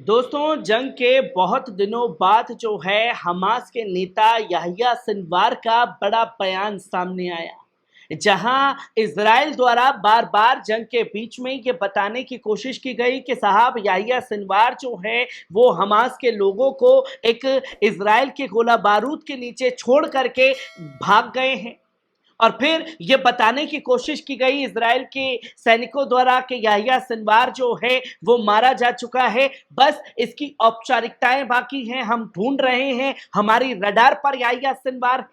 दोस्तों, जंग के बहुत दिनों बाद जो है हमास के नेता याहिया सिनवार का बड़ा बयान सामने आया, जहां इजराइल द्वारा बार बार जंग के बीच में ये बताने की कोशिश की गई कि साहब याहिया सिनवार जो है वो हमास के लोगों को एक इजराइल के गोला बारूद के नीचे छोड़ करके भाग गए हैं। और फिर ये बताने की कोशिश की गई इजराइल के सैनिकों द्वारा कि याहिया सिनवार जो है वो मारा जा चुका है, बस इसकी औपचारिकताएं बाकी हैं, हम ढूंढ रहे हैं, हमारी रडार पर याहिया सिनवार।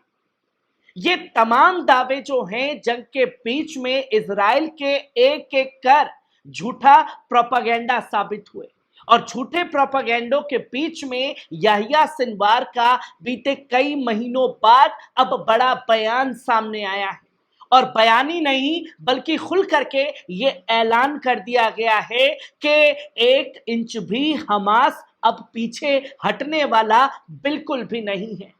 ये तमाम दावे जो हैं जंग के बीच में इजराइल के एक एक कर झूठा प्रोपागेंडा साबित हुए। और झूठे प्रोपागेंडो के बीच में याहिया सिनवार का बीते कई महीनों बाद अब बड़ा बयान सामने आया है। और बयान ही नहीं बल्कि खुल करके ये ऐलान कर दिया गया है कि 1 इंच भी हमास अब पीछे हटने वाला बिल्कुल भी नहीं है।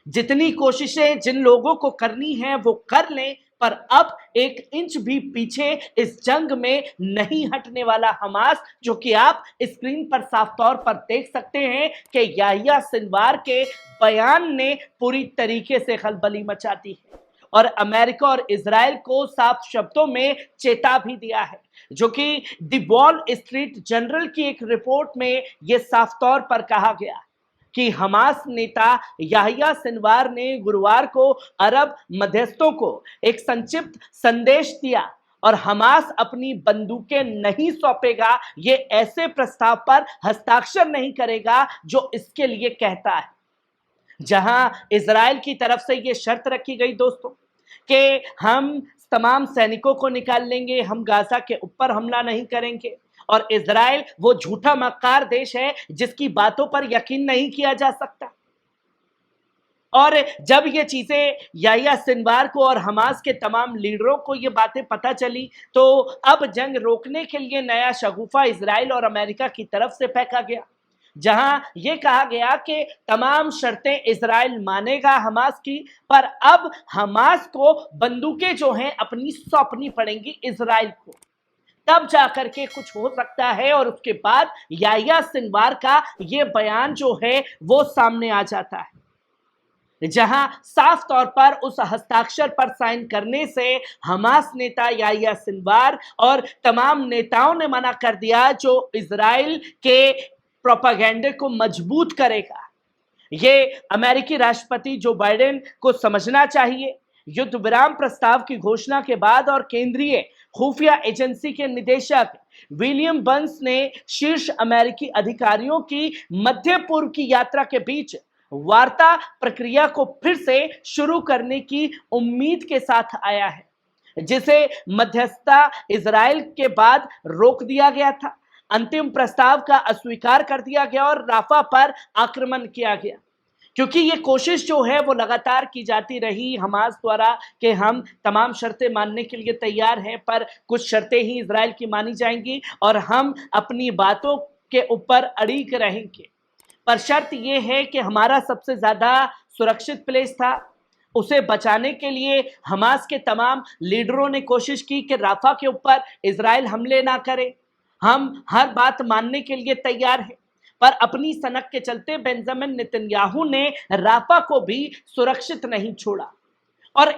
जितनी कोशिशें जिन लोगों को करनी है वो कर लें, पर अब 1 इंच भी पीछे इस जंग में नहीं हटने वाला हमास, जो कि आप स्क्रीन पर साफ तौर पर देख सकते हैं कि याहिया सिनवार के बयान ने पूरी तरीके से खलबली मचा दी है। और अमेरिका और इजराइल को साफ शब्दों में चेता भी दिया है, जो कि द वॉल स्ट्रीट जर्नल की एक रिपोर्ट में यह साफ तौर पर कहा गया कि हमास नेता याहिया सिनवार ने गुरुवार को अरब मध्यस्थों को एक संक्षिप्त संदेश दिया और हमास अपनी बंदूकें नहीं सौंपेगा, ये ऐसे प्रस्ताव पर हस्ताक्षर नहीं करेगा जो इसके लिए कहता है। जहां इजराइल की तरफ से ये शर्त रखी गई दोस्तों कि हम तमाम सैनिकों को निकाल लेंगे, हम गाजा के ऊपर हमला नहीं करेंगे। और इजराइल वो झूठा मक्कार देश है जिसकी बातों पर यकीन नहीं किया जा सकता। और जब ये चीजें याहिया सिनवार को और हमास के तमाम लीडरों को ये बातें पता चली, तो अब जंग रोकने के लिए नया शगुफा इजराइल और अमेरिका की तरफ से फेंका गया, जहां यह कहा गया कि तमाम शर्तें इजराइल मानेगा हमास की, पर अब हमास को बंदूकें जो हैं अपनी सौंपनी पड़ेंगी इजराइल को, तब जाकर के कुछ हो सकता है। और उसके बाद याहिया सिनवार का यह बयान जो है वो सामने आ जाता है, जहां साफ तौर पर उस हस्ताक्षर पर साइन करने से हमास नेता याहिया सिनवार और तमाम नेताओं ने मना कर दिया, जो इजराइल के प्रोपागेंडे को मजबूत करेगा। ये अमेरिकी राष्ट्रपति जो बाइडेन को समझना चाहिए। युद्ध विराम प्रस्ताव की घोषणा के बाद और केंद्रीय खुफिया एजेंसी के निदेशक विलियम बंस ने शीर्ष अमेरिकी अधिकारियों की मध्य पूर्व की यात्रा के बीच वार्ता प्रक्रिया को फिर से शुरू करने की उम्मीद के साथ आया है, जिसे मध्यस्थता इजराइल के बाद रोक दिया गया था। अंतिम प्रस्ताव का अस्वीकार कर दिया गया और राफा पर आक्रमण किया गया, क्योंकि ये कोशिश जो है वो लगातार की जाती रही हमास द्वारा कि हम तमाम शर्तें मानने के लिए तैयार हैं, पर कुछ शर्तें ही इजराइल की मानी जाएंगी और हम अपनी बातों के ऊपर अड़िग रहेंगे। पर शर्त यह है कि हमारा सबसे ज्यादा सुरक्षित प्लेस था, उसे बचाने के लिए हमास के तमाम लीडरों ने कोशिश की कि राफा के ऊपर इजराइल हमले ना करे। हम हर बात मानने के लिए तैयार हैं, पर अपनी सनक के चलते बेंजामिन नेतन्याहू ने राफा को भी सुरक्षित नहीं छोड़ा और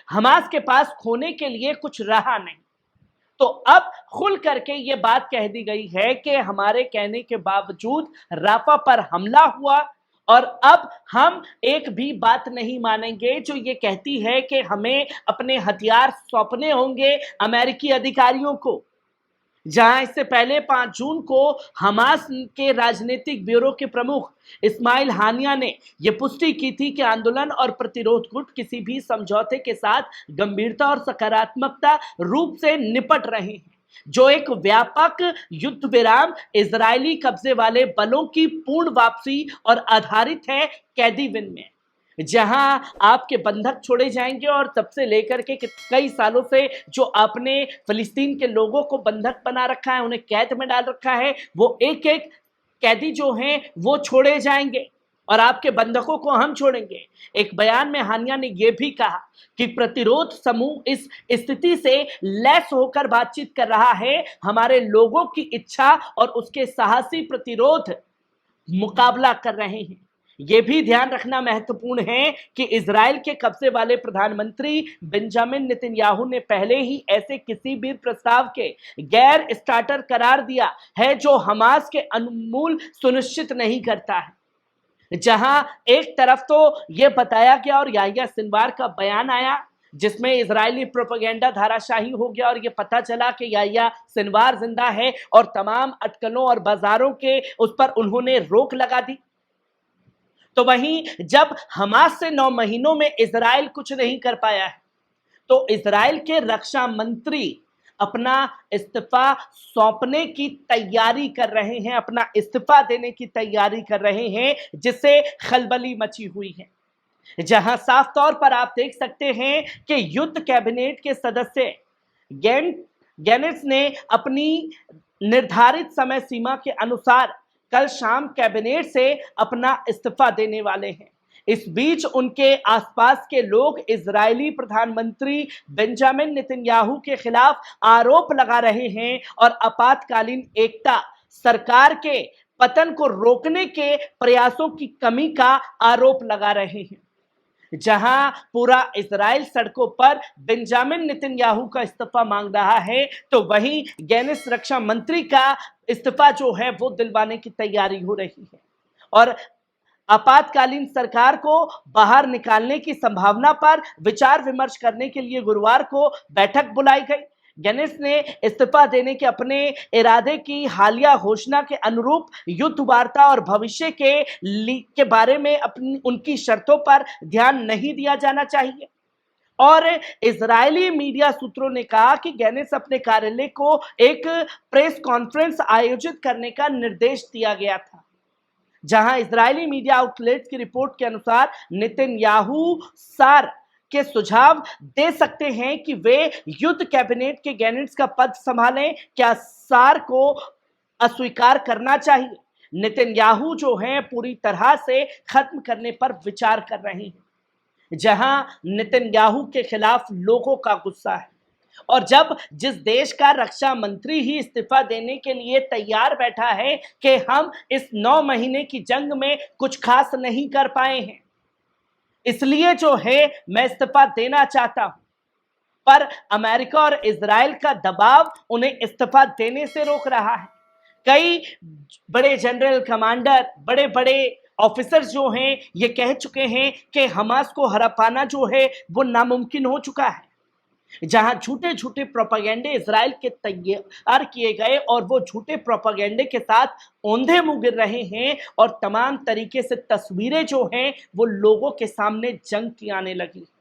हमास के पास खोने के लिए कुछ रहा नहीं। तो अब खुल करके ये बात कह दी गई है कि हमारे कहने के बावजूद राफा पर हमला हुआ और अब हम एक भी बात नहीं मानेंगे जो ये कहती है कि हमें अपने हथियार सौंपने होंगे अमेरिकी अधिकारियों को। जहां इससे पहले 5 जून को हमास के राजनीतिक ब्यूरो के प्रमुख इस्माइल हानिया ने यह पुष्टि की थी कि आंदोलन और प्रतिरोध गुट किसी भी समझौते के साथ गंभीरता और सकारात्मकता रूप से निपट रहे हैं, जो एक व्यापक युद्ध विराम, इजरायली कब्जे वाले बलों की पूर्ण वापसी और आधारित है कैदी विन में, जहां आपके बंधक छोड़े जाएंगे और तब से लेकर के कई सालों से जो आपने फिलिस्तीन के लोगों को बंधक बना रखा है, उन्हें कैद में डाल रखा है, वो एक एक कैदी जो हैं वो छोड़े जाएंगे। और आपके बंधकों को हम छोड़ेंगे। एक बयान में हानिया ने यह भी कहा कि प्रतिरोध समूह इस स्थिति से लैस होकर बातचीत कर रहा है। हमारे लोगों की इच्छा और उसके साहसी प्रतिरोध मुकाबला कर रहे हैं। यह भी ध्यान रखना महत्वपूर्ण है कि इजराइल के कब्जे वाले प्रधानमंत्री बेंजामिन नेतन्याहू ने पहले ही ऐसे किसी भी प्रस्ताव के गैर स्टार्टर करार दिया है जो हमास के अनुमूल सुनिश्चित नहीं करता है। जहां एक तरफ तो यह बताया गया और याह्या सिनवार का बयान आया जिसमें इजरायली प्रोपेगेंडा धाराशाही हो गया और यह पता चला कि याह्या सिनवार जिंदा है और तमाम अटकलों और बाजारों के उस पर उन्होंने रोक लगा दी। तो वहीं जब हमास से 9 महीनों में इजराइल कुछ नहीं कर पाया है तो इजराइल के रक्षा मंत्री अपना इस्तीफा सौंपने की तैयारी कर रहे हैं, अपना इस्तीफा देने की तैयारी कर रहे हैं, जिससे खलबली मची हुई है। जहां साफ तौर पर आप देख सकते हैं कि युद्ध कैबिनेट के सदस्य गैनेट्स ने अपनी निर्धारित समय सीमा के अनुसार कल शाम कैबिनेट से अपना इस्तीफा देने वाले हैं। इस बीच उनके आसपास के लोग इजरायली प्रधानमंत्री बेंजामिन नेतन्याहू के खिलाफ आरोप लगा रहे हैं और आपातकालीन एकता सरकार के पतन को रोकने के प्रयासों की कमी का आरोप लगा रहे हैं। जहां पूरा इजराइल सड़कों पर बेंजामिन नेतन्याहू का इस्तीफा मांग रहा है तो वहीं गैनेस रक्षा मंत्री का इस्तीफा जो है वो दिलवाने की तैयारी हो रही है और आपातकालीन सरकार को बाहर निकालने की संभावना पर विचार विमर्श करने के लिए गुरुवार को बैठक बुलाई गई। गैनेस ने इस्तीफा देने के अपने इरादे की हालिया घोषणा के अनुरूप युद्ध वार्ता और भविष्य के बारे में अपनी उनकी शर्तों पर ध्यान नहीं दिया जाना चाहिए। और इजरायली मीडिया सूत्रों ने कहा कि गैनेस अपने कार्यालय को एक प्रेस कॉन्फ्रेंस आयोजित करने का निर्देश दिया गया था। जहां इजरायली मीडिया आउटलेट्स की रिपोर्ट के अनुसार नेतन्याहू सार के सुझाव दे सकते हैं कि वे युद्ध कैबिनेट के गैनेट्स का पद संभालें। क्या सार को अस्वीकार करना चाहिए? नेतन्याहू जो हैं पूरी तरह से खत्म करने पर विचार कर रहे हैं। जहां नेतन्याहू के खिलाफ लोगों का गुस्सा है और जब जिस देश का रक्षा मंत्री ही इस्तीफा देने के लिए तैयार बैठा है कि हम इस 9 महीने की जंग में कुछ खास नहीं कर पाए हैं, इसलिए जो है मैं इस्तीफा देना चाहता हूं, पर अमेरिका और इजराइल का दबाव उन्हें इस्तीफा देने से रोक रहा है। कई बड़े जनरल कमांडर, बड़े बड़े ऑफिसर्स जो हैं ये कह चुके हैं कि हमास को हरा पाना जो है वो नामुमकिन हो चुका है। जहां झूठे झूठे प्रोपेगेंडे इजराइल के तैयार किए गए और वो झूठे प्रोपेगेंडे के साथ औंधे मुंह गिर रहे हैं और तमाम तरीके से तस्वीरें जो हैं वो लोगों के सामने जंग की आने लगी।